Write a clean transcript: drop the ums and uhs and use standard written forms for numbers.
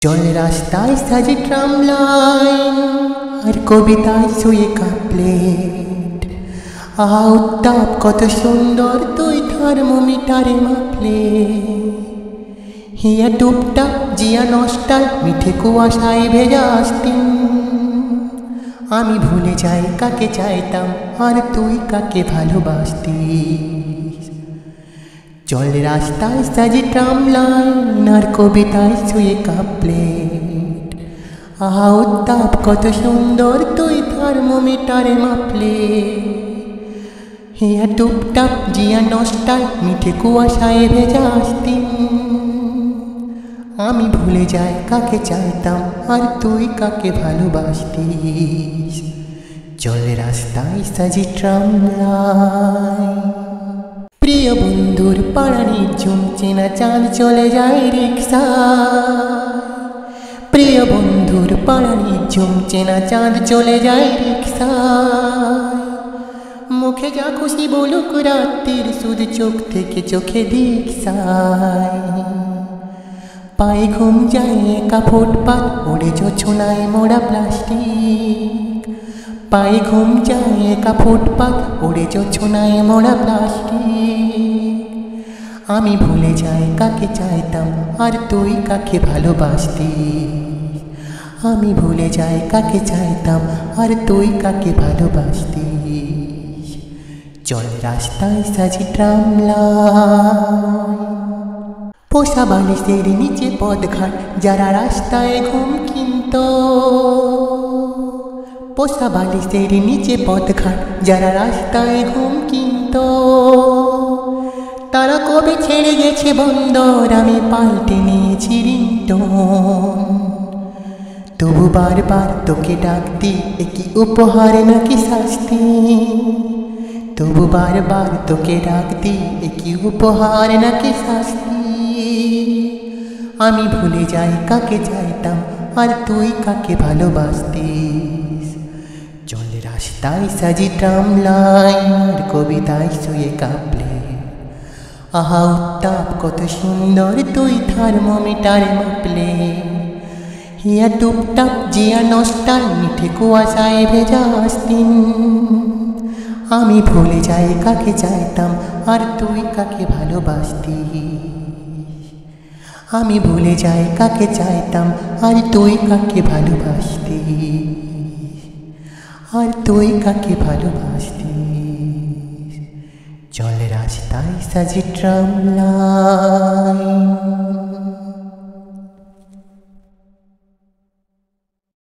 চল রাস্তায় সাজে ট্রাম লাইন আর কবিতায় শুয়ে কাপলেট। আহা উত্তাপ কত সুন্দর তুই থার্মোমিটারে মাপলে। হিয়া টুপটাপ জিয়া নষ্টাল মিঠে কুয়াশায় ভেজা আসতিন। আমি ভুলে যাই কাকে চাইতাম আর তুই কাকে ভালোবাসতিস। চল রাস্তায় সাজে ট্রাম লাইন আর কবিতায় শুয়ে কাপলেট। আহা উত্তাপ কত সুন্দর তুই থার্মোমিটারে মাপলে। হিয়া টুপটাপ জিয়া নষ্টাল মিঠে কুয়াশায় ভেজা আসতিন। আমি ভুলে যাই কাকে চাইতাম আর তুই কাকে ভালোবাসতিস। চল রাস্তায় সাজে ট্রাম লাইন। প্রিয় বন্ধুর পাড়ানির ঝুম চেনা চাঁদ চলে যায় রিক্সা। প্রিয় বন্ধুর পাড়ানির ঝুম চেনা চাঁদ চলে যায় রিক্সা। মুখে যা খুশি বলুক রাত্রির শুধু চোখ থেকে চোখে দীক্ষায়। পায়ে ঘুম যায় একা ফুটপাত ওড়ে জোছনায় মোড়া প্লাস্টিক। পায়ে ঘুম যায় একা ফুটপাত ওড়ে জোছনায় মোড়া প্লাস্টিক। আমি ভুলে যাই কাকে চাইতাম আর তুই কাকে ভালোবাসতিস। আমি ভুলে যাই কাকে চাইতাম আর তুই কাকে ভালোবাসতিস। চল রাস্তায় সাজে ট্রাম লাইন। পোষা বালিশের নিচে পদঘাট যারা রাস্তায় ঘুম কিনত। পোষা বালিশের নিচে পদঘাট যারা রাস্তায় ঘুম কিনত। তারা কবে ছেড়ে গেছে বন্দর আমি পাল্টে নিয়েছি রিংটোন। তবু বারবার তোকে ডাকতি একই উপহার নাকি শাস্তি। তবু বারবার তোকে ডাকতি একই উপহার নাকি শাস্তি। আমি ভুলে যাই কাকে চাইতাম আর তুই কাকে ভালোবাসতিস। চল রাস্তায় সাজে ট্রাম লাইন আর কবিতায় শুয়ে কাঁপলে। আহা উত্তাপ কত সুন্দর তুই থার্মোমিটারে মাপলে। হিয়া টুপটাপ জিয়া নষ্টাল মিঠে কুয়াশায় ভেজা আসতিন। আমি ভুলে যাই কাকে চাইতাম আর তুই কাকে ভালোবাসতিস। আমি ভুলে যাই কাকে চাইতাম আর তুই কাকে ভালোবাসতিস। আর তুই কাকে ভালোবাসতিস। চল রাস্তায় সাজে ট্রাম লাইন।